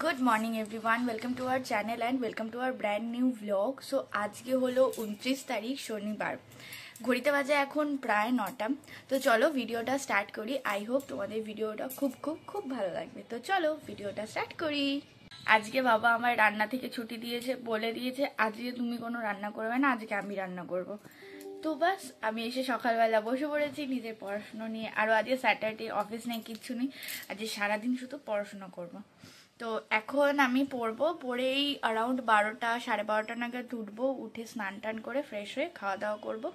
Good morning everyone, welcome to our channel and welcome to our brand new vlog. So আজকে হলো 29 তারিখ শনিবার। ঘড়িতে বাজে এখন প্রায় 9টা। তো চলো ভিডিওটা স্টার্ট করি। আই হোপ তোমাদের ভিডিওটা খুব খুব খুব ভালো লাগবে। তো চলো ভিডিওটা স্টার্ট করি। আজকে বাবা আমার রান্না থেকে ছুটি দিয়েছে, বলে দিয়েছে আজকে তুমি কোনো রান্না করবে না, আজকে আমি রান্না করব। তো বাস আমি এসে সকালবেলা বসে পড়েছি নিজের পড়াশুনো নিয়ে। আরও আজকে স্যাটারডে, অফিস নেই, কিচ্ছু নেই, আজকে সারাদিন শুধু পড়াশোনা করব। তো এখন আমি পড়বো, পড়েই অ্যারাউন্ড 12টা 12:30 নাগাদ উঠবো। উঠে স্নান টান করে ফ্রেশ হয়ে খাওয়া দাওয়া করবো,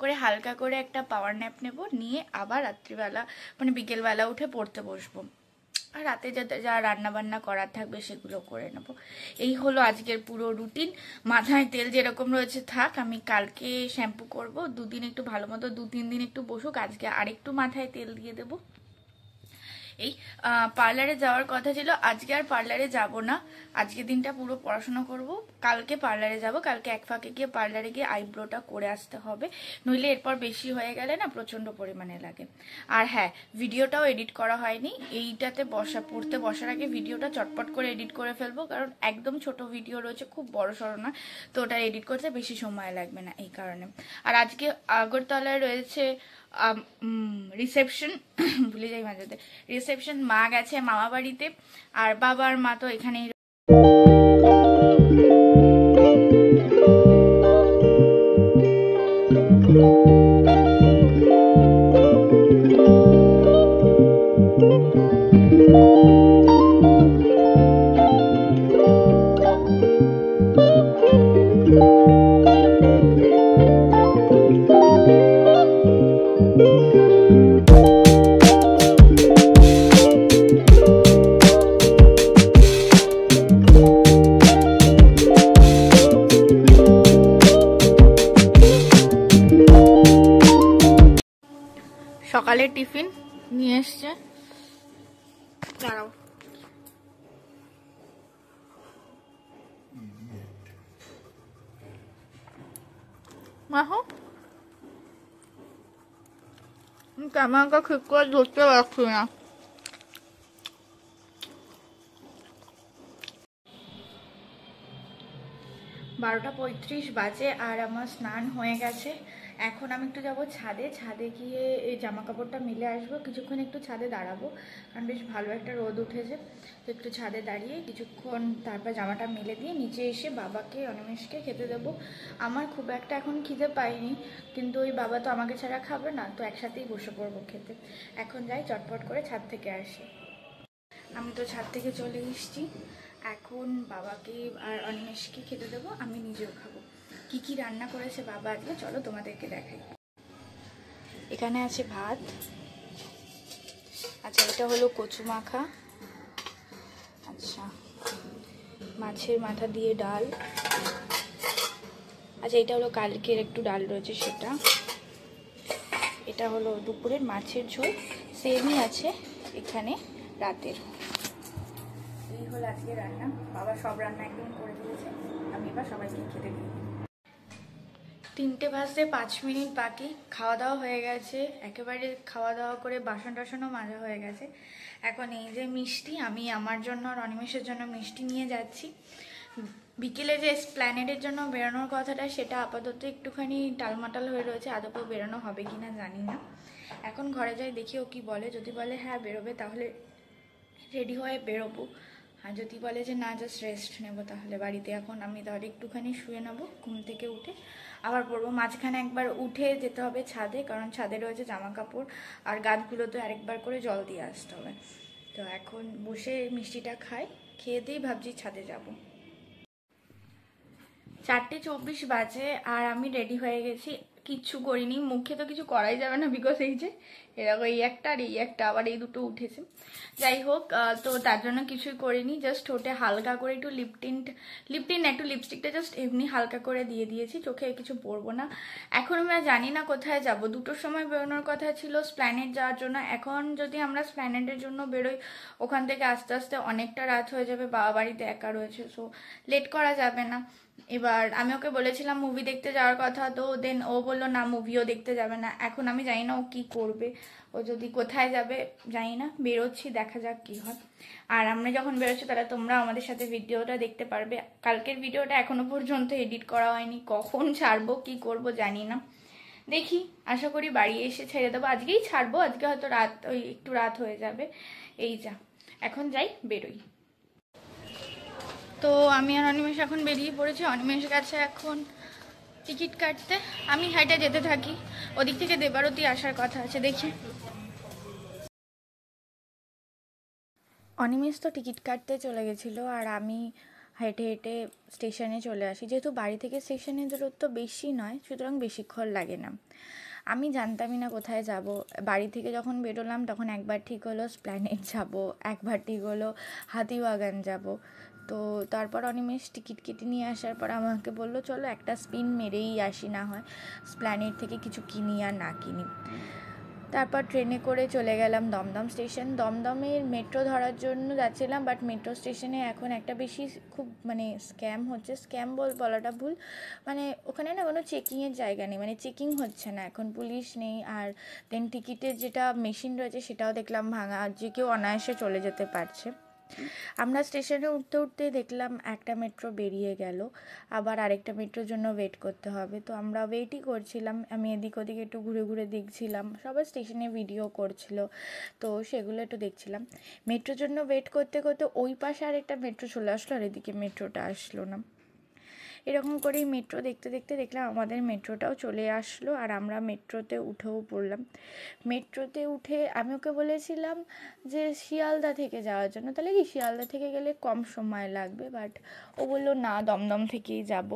করে হালকা করে একটা পাওয়ার ন্যাপ নেব, নিয়ে আবার রাত্রিবেলা মানে বিকেলবেলা উঠে পড়তে বসবো। আর রাতে যাতে যা রান্না বান্না করার থাকবে সেগুলো করে নেব। এই হলো আজকের পুরো রুটিন। মাথায় তেল যেরকম রয়েছে থাক, আমি কালকে শ্যাম্পু করব। দুদিন একটু ভালো মতো 2-3 দিন একটু বসুক, আজকে আরেকটু মাথায় তেল দিয়ে দেবো। এই পার্লারে যাওয়ার কথা ছিল, আজকে আর পার্লারে যাব না। আজকে দিনটা পুরো পড়াশোনা করব, কালকে পার্লারে যাব। কালকে এক ফাঁকে গিয়ে পার্লারে গিয়ে আইব্রোটা করে আসতে হবে, নইলে এরপর বেশি হয়ে গেলে না প্রচণ্ড পরিমাণে লাগে। আর হ্যাঁ, ভিডিওটাও এডিট করা হয়নি। এইটাতে পড়তে বসার আগে ভিডিওটা চটপট করে এডিট করে ফেলবো, কারণ একদম ছোট ভিডিও রয়েছে, খুব বড় সড়ো না, তো ওটা এডিট করতে বেশি সময় লাগবে না এই কারণে। আর আজকে আগরতলায় রয়েছে রিসেপশন, ভুলে যাই মাঝে রিসেপশন। মা গেছে মামা বাড়িতে, আর বাবার মা তো এখানেই। সকালের টিফিন নিয়ে এসছে, দাঁড়াও। মাহো ক্যামেরাটা ঠিক করে ধরতে পারছি না। বারোটা 35 বাজে আর আমার স্নান হয়ে গেছে। এখন আমি একটু যাব ছাদে, ছাদে গিয়ে এই জামা কাপড়টা মিলে আসবো। কিছুক্ষণ একটু ছাদে দাঁড়াবো, কারণ বেশ ভালো একটা রোদ উঠেছে। তো একটু ছাদে দাঁড়িয়ে কিছুক্ষণ তারপর জামাটা মেলে দিয়ে নিচে এসে বাবাকে অনিমেষকে খেতে দেবো। আমার খুব একটা এখন খিদে পাইনি, কিন্তু ওই বাবা তো আমাকে ছাড়া খাবে না, তো একসাথেই বসে পড়বো খেতে। এখন যাই চটপট করে ছাদ থেকে আসি। আমি তো ছাদ থেকে চলে এসেছি। এখন বাবাকে আর অনিমেষকে খেতে দেবো, আমি নিজেও খাবো। কি কি রান্না করেছে বাবা আজকে চলো তোমাদেরকে দেখাই। এখানে আছে ভাত, আচ্ছা এটা হলো কচু মাখা, আচ্ছা মাছের মাথা দিয়ে ডাল, আচ্ছা এটা হলো কালকের একটু ডাল রয়েছে সেটা, এটা হলো দুপুরের মাছের ঝোল, সেমই আছে এখানে রাতের। এই হলো আজকে রান্না। বাবা সব রান্না একদম করে দিয়েছে, আমি এবার সবাইকে খেতে দিই। 3টে বাজতে 5 মিনিট বাকি। খাওয়া দাওয়া হয়ে গেছে, একেবারে খাওয়া দাওয়া করে বাসন টাসনও মাজা হয়ে গেছে। এখন এই যে মিষ্টি, আমি আমার জন্য আর অনিমেষের জন্য মিষ্টি নিয়ে যাচ্ছি। বিকেলে যে এসপ্ল্যানেডের জন্য বেরোনোর কথাটা, সেটা আপাতত একটুখানি টালমাটাল হয়ে রয়েছে, আদৌ বেরোনো হবে কি না জানি না। এখন ঘরে যাই, দেখি ও কি বলে। যদি বলে হ্যাঁ বেরোবে তাহলে রেডি হয়ে বেরোবো, আর যদি বলে যে না জাস্ট রেস্ট নেবো তাহলে বাড়িতে। এখন আমি তাহলে একটুখানি শুয়ে নেবো, ঘুম থেকে উঠে আবার পড়বো। মাঝখানে একবার উঠে যেতে হবে ছাদে, কারণ ছাদে রয়েছে জামা কাপড় আর গাছগুলোতে আরেকবার করে জল দিয়ে আসতে হবে। তো এখন বসে মিষ্টিটা খাই, খেয়ে দিয়েই ভাবছি ছাদে যাব। 4:24 বাজে আর আমি রেডি হয়ে গেছি। কিচ্ছু করিনি, মুখে তো কিছু করাই যাবে না, বিকজ এই যে এরকম এই একটা আর এই একটা, আবার এই দুটো উঠেছে। যাই হোক, তো তার জন্য কিছুই করিনি, জাস্ট ঠোঁটে হালকা করে একটু লিপটিন একটু লিপস্টিকটা জাস্ট এমনি হালকা করে দিয়ে দিয়েছি, চোখে কিছু পরবো না। এখন আমরা জানি না কোথায় যাব, 2টোর সময় বেরোনোর কথা ছিল স্প্ল্যানেড যাওয়ার জন্য। এখন যদি আমরা স্প্ল্যানেডের জন্য বেরোই, ওখান থেকে আস্তে আস্তে অনেকটা রাত হয়ে যাবে, বাবা বাড়িতে একা রয়েছে, সো লেট করা যাবে না। এবার আমি ওকে বলেছিলাম মুভি দেখতে যাওয়ার কথা, তো দেন ও বললো না মুভিও দেখতে যাবে না। এখন আমি জানি না ও কি করবে, ও যদি কোথায় যাবে জানি না, বেরোচ্ছি দেখা যাক কি হয়। আর আমরা যখন বেরোচ্ছি তাহলে তোমরা আমাদের সাথে ভিডিওটা দেখতে পারবে। কালকের ভিডিওটা এখনো পর্যন্ত এডিট করা হয়নি, কখন ছাড়বো কি করব জানি না, দেখি আশা করি বাড়ি এসে ছেড়ে দেবো। আজকেই ছাড়বো, আজকে হয়তো রাত ওই একটু রাত হয়ে যাবে। এই যা, এখন যাই বেরোই। তো আমি আর অনিমেষ এখন বেরিয়ে পড়েছি। অনিমেষ গেছে এখন টিকিট কাটতে, আমি হাইটে যেতে থাকি। ওদিক থেকে দেবারতী আসার কথা আছে, দেখি। অনিমেষ তো টিকিট কাটতে চলে গেছিলো আর আমি হেঁটে হেঁটে স্টেশনে চলে আসি। যেহেতু বাড়ি থেকে স্টেশনের দূরত্ব বেশি নয়, সুতরাং বেশিক্ষণ লাগে না। আমি জানতামই না কোথায় যাব। বাড়ি থেকে যখন বেরোলাম তখন একবার ঠিক হলো স্প্ল্যানেড যাব, একবার ঠিক হলো হাতিবাগান যাব। তো তারপর অনিমেষ টিকিট কেটে নিয়ে আসার পর আমাকে বললো চলো একটা স্পিন মেরেই আসি, না হয় স্প্ল্যানেড থেকে কিছু কিনি আর না কিনি। তারপর ট্রেনে করে চলে গেলাম দমদম স্টেশন। দমদমের মেট্রো ধরার জন্য যাচ্ছিলাম, বাট মেট্রো স্টেশনে এখন একটা বেশি খুব মানে স্ক্যাম হচ্ছে। স্ক্যাম বলাটা ভুল, মানে ওখানে না কোনো চেকিংয়ের জায়গা নেই, মানে চেকিং হচ্ছে না, এখন পুলিশ নেই। আর দেন টিকিটের যেটা মেশিন রয়েছে সেটাও দেখলাম ভাঙা, যে কেউ অনায়াসে চলে যেতে পারছে। আমরা স্টেশনে উঠতে উঠতে দেখলাম একটা মেট্রো বেরিয়ে গেল, আবার আরেকটা মেট্রোর জন্য ওয়েট করতে হবে। তো আমরা ওয়েটই করছিলাম, আমি এদিক ওদিক একটু ঘুরে ঘুরে দেখছিলাম, সবাই স্টেশনে ভিডিও করছিল, তো সেগুলো একটু দেখছিলাম। মেট্রোর জন্য ওয়েট করতে করতে ওই পাশে আরেকটা মেট্রো চলে আসলো আর এদিকে মেট্রোটা আসলো না। এরকম করেই মেট্রো দেখতে দেখতে দেখলাম আমাদের মেট্রোটাও চলে আসলো আর আমরা মেট্রোতে উঠেও পড়লাম। মেট্রোতে উঠে আমি ওকে বলেছিলাম যে শিয়ালদা থেকে যাওয়ার জন্য, তাহলে কি শিয়ালদা থেকে গেলে কম সময় লাগবে, বাট ও বললো না দমদম থেকেই যাব।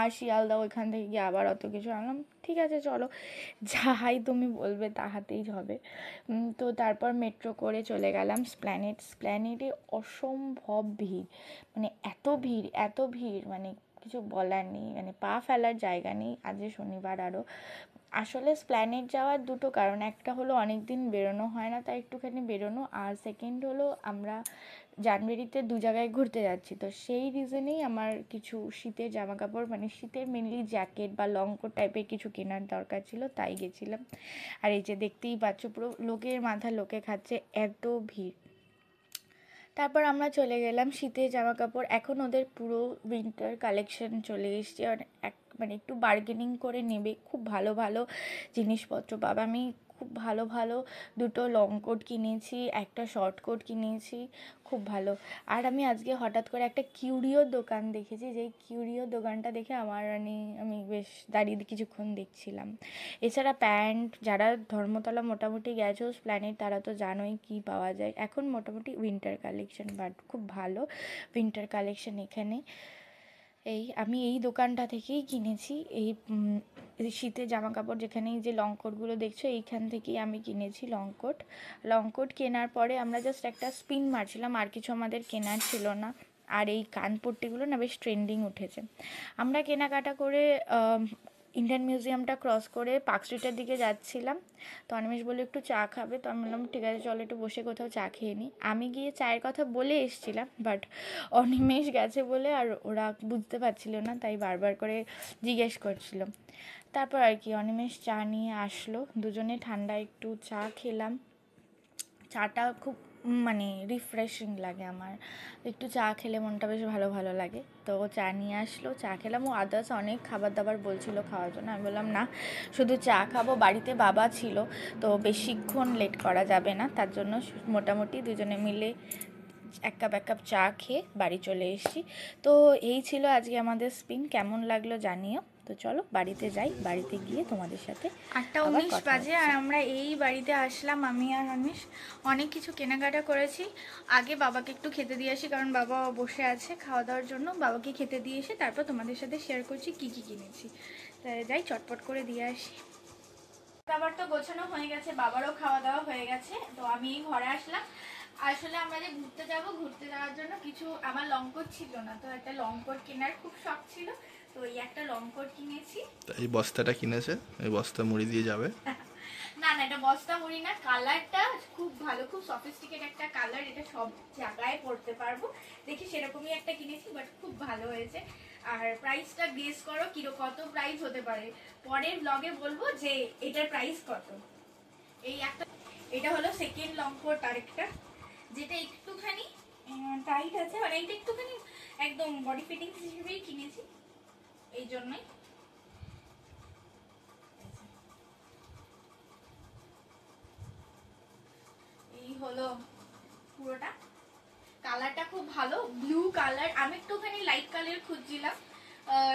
আর শিয়ালদা ওইখান থেকে গিয়ে আবার অত কিছু আনলাম, ঠিক আছে চলো যাহাই তুমি বলবে তাহাতেই হবে। তো তারপর মেট্রো করে চলে গেলাম স্প্ল্যানেড। স্প্ল্যানেডে অসম্ভব ভিড়, মানে এত ভিড় মানে কিছু বলার নেই, মানে পা ফেলার জায়গা নেই। আজ শনিবার আরও। আসলে স্প্ল্যানেড যাওয়ার দুটো কারণ, একটা হলো অনেক দিন বেরোনো হয় না তাই একটুখানি বেরোনো, আর সেকেন্ড হলো আমরা জানুয়ারিতে দু জায়গায় ঘুরতে যাচ্ছি, তো সেই রিজনেই আমার কিছু শীতের জামা কাপড়, মানে শীতের মেনলি জ্যাকেট বা লং কোট টাইপের কিছু কেনার দরকার ছিল, তাই গেছিলাম। আর এই যে দেখতেই পাচ্ছ পুরো লোকের মাথা লোকে খাচ্ছে, এত ভিড়। তারপর আমরা চলে গেলাম শীতের জামা কাপড়, এখন ওদের পুরো উইন্টার কালেকশন চলে এসছে, আর মানে একটু বার্গেনিং করে নেবে, খুব ভালো ভালো জিনিসপত্র পাবে। আমি খুব ভালো ভালো দুটো লং কোট কিনেছি, একটা শর্ট কোট কিনেছি, খুব ভালো। আর আমি আজকে হঠাৎ করে একটা কিউরিও দোকান দেখেছি, যেই কিউরিও দোকানটা দেখে আমার আমি বেশ দাঁড়িয়ে কিছুক্ষণ দেখছিলাম। এছাড়া প্যান্ট, যারা ধর্মতলা মোটামুটি গেছো প্ল্যানেট তারা তো জানোই কি পাওয়া যায় এখন, মোটামুটি উইন্টার কালেকশন, বাট খুব ভালো উইন্টার কালেকশন এখানে। আমি এই দোকানটা থেকেই কিনেছি এই শীতের জামা কাপড়, যেখানে এই যে লং কোটগুলো দেখছো এইখান থেকেই আমি কিনেছি লং কোট কেনার পরে আমরা জাস্ট একটা স্পিন মারছিলাম, আর কিছু আমাদের কেনার ছিল না। আর এই কানপট্টিগুলো না বেশ ট্রেন্ডিং উঠেছে। আমরা কেনাকাটা করে ইন্ডিয়ান মিউজিয়ামটা ক্রস করে পার্ক স্ট্রিটের দিকে যাচ্ছিলাম। তো অনিমেষ বললো একটু চা খাবে, তো আমি বললাম ঠিক আছে চলো একটু বসে কোথাও চা খেয়ে নিই। আমি গিয়ে চায়ের কথা বলে এসেছিলাম, বাট অনিমেষ গেছে বলে আর ওরা বুঝতে পারছিল না, তাই বারবার করে জিজ্ঞেস করছিল। তারপর আর কি অনিমেষ চা নিয়ে আসলো, দুজনে ঠান্ডা একটু চা খেলাম। চাটা খুব মানে রিফ্রেশিং লাগে আমার, একটু চা খেলে মনটা বেশ ভালো ভালো লাগে। তো ও চা নিয়ে আসলো, চা খেলাম। ও আদার্স অনেক খাবার দাবার বলছিল খাওয়ার জন্য, আমি বললাম না শুধু চা খাবো, বাড়িতে বাবা ছিল তো বেশিক্ষণ লেট করা যাবে না, তার জন্য মোটামুটি দুজনে মিলে এক কাপ চা খেয়ে বাড়ি চলে এসেছি। তো এই ছিল আজকে আমাদের স্পিন, কেমন লাগলো জানিও। তো চলো বাড়িতে যাই, বাড়িতে গিয়ে তোমাদের সাথে 8:19 বাজে আর আমরা এই বাড়িতে আসলাম। আমি আর অনিশ অনেক কিছু কেনাকাটা করেছি। আগে বাবাকে একটু খেতে দিয়ে আসি, কারণ বাবা বসে আছে খাওয়া দাওয়ার জন্য। বাবাকে খেতে দিয়ে এসে তারপর তোমাদের সাথে শেয়ার করছি কি কি কিনেছি। তাই যাই চটপট করে দিয়ে আসি। খাবার তো গোছানো হয়ে গেছে, বাবারও খাওয়া দাওয়া হয়ে গেছে। তো আমি এই ঘরে আসলাম। আসলে আমরা যে ঘুরতে যাওয়ার জন্য কিছু আমার লং কোট ছিল না, তো একটা লং কোট কেনার খুব শখ ছিল, তো এই একটা লং কোট কিনেছি। এই বস্তাটা কিনেছে, এই বস্তা মুড়ি দিয়ে যাবে। না না, এটা বস্তা মুড়ি না, কালারটা খুব ভালো, খুব সফিস্টিকেট একটা কালার, এটা সব জায়গায় পরতে পারবো। দেখি সেরকমই একটা কিনেছি, বাট খুব ভালো হয়েছে। আর প্রাইসটা গেস করো কত প্রাইস হতে পারে, পরের ব্লগে বলবো যে এটার প্রাইস কত। এই একটা, এটা হলো সেকেন্ড লং কোট আরেকটা, যেটা একটুখানি টাইট আছে, মানে এটা একটুখানি একদম বডি ফিটিং হিসেবেই কিনেছি, এই জন্যই। এই হলো পুরোটা, কালারটা খুব ভালো, ব্লু কালার। আমি একটুখানি লাইট কালার খুঁজছিলাম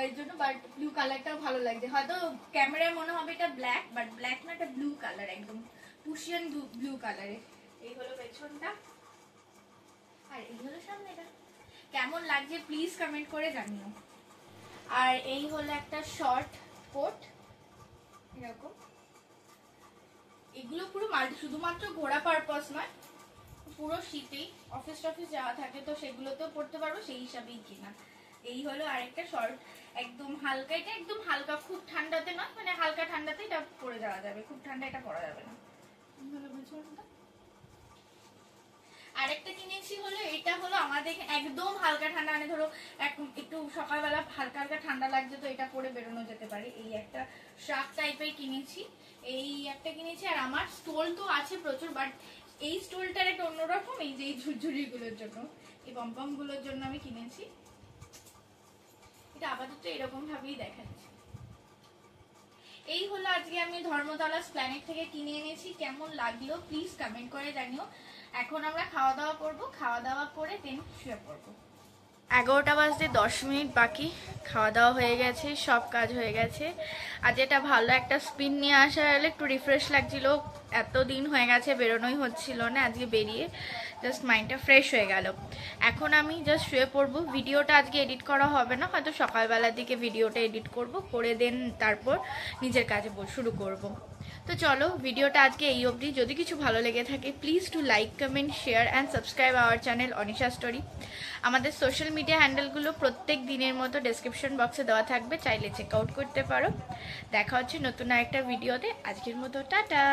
এর জন্য, বাট ব্লু কালারটাও ভালো লাগছে। হয়তো ক্যামেরায় মনে হবে এটা ব্ল্যাক, বাট ব্ল্যাক না, এটা ব্লু কালার, একদম পুশিয়ান ব্লু কালারে। এই হলো পেছনটা, আর এই হলো সামনেটা। কেমন লাগছে প্লিজ কমেন্ট করে জানিও। আর এই হলো একটা শর্ট কোট, এরকম। এগুলো পুরো শুধুমাত্র ঘোরা পারপাস নয়, পুরো শীতেই অফিস টফিস যাওয়া থাকে তো সেগুলোতেও পড়তে পারবো, সেই হিসাবেই কিনা। এই হলো আরেকটা শর্ট, একদম হালকা, এটা একদম হালকা, খুব ঠান্ডাতে নয়, মানে হালকা ঠান্ডাতে এটা পরে যাওয়া যাবে, খুব ঠান্ডা এটা পরা যাবে না। আরেকটা কিনেছি হলো, এটা হলো আমাদের একদম হালকা ঠান্ডা, মানে ধরো একটু সকালবেলা হালকা হালকা ঠান্ডা লাগছে তো এটা পরে বেরোনো যেতে পারে। এই একটা শার্ট টাইপের কিনেছি, এই একটা কিনেছি। আর আমার স্টোল তো আছে প্রচুর, বাট এই স্টোলটার একটা অন্যরকম, এই যে এই ঝুরঝুরিগুলোর জন্য, এই পম্পম গুলোর জন্য আমি কিনেছি। এটা আপাতত এরকম ভাবেই দেখাচ্ছি। এই হলো আজকে আমি ধর্মতলা স্প্ল্যানেট থেকে কিনে এনেছি, কেমন লাগলো প্লিজ কমেন্ট করে জানিও। এখন আমরা খাওয়া দাওয়া করবো, খাওয়া দাওয়া করে দেন শুয়ে পড়বো। 11টা বাজতে 10 মিনিট বাকি, খাওয়া দাওয়া হয়ে গেছে, সব কাজ হয়ে গেছে। আজ এটা ভালো একটা স্পিন নিয়ে আসা হলে একটু রিফ্রেশ লাগছিল, এতদিন হয়ে গেছে বেরোনোই হচ্ছিল না, আজকে বেরিয়ে জাস্ট মাইন্ডটা ফ্রেশ হয়ে গেল। এখন আমি জাস্ট শুয়ে পড়বো। ভিডিওটা আজকে এডিট করা হবে না, হয়তো সকালবেলার দিকে ভিডিওটা এডিট করব, করে দেন তারপর নিজের কাজে শুরু করব। তো চলো, ভিডিওটা আজকে এই অবধি। যদি কিছু ভালো লেগে থাকে please to like, comment, share and subscribe our channel Anisha story. আমাদের সোশ্যাল মিডিয়া হ্যান্ডেলগুলো প্রত্যেক দিনের মতো ডেসক্রিপশন বক্সে দেওয়া থাকবে, চাইলে চেক আউট করতে পারো। দেখা হচ্ছে নতুন আরেকটা ভিডিওতে, আজকের মতো টাটা।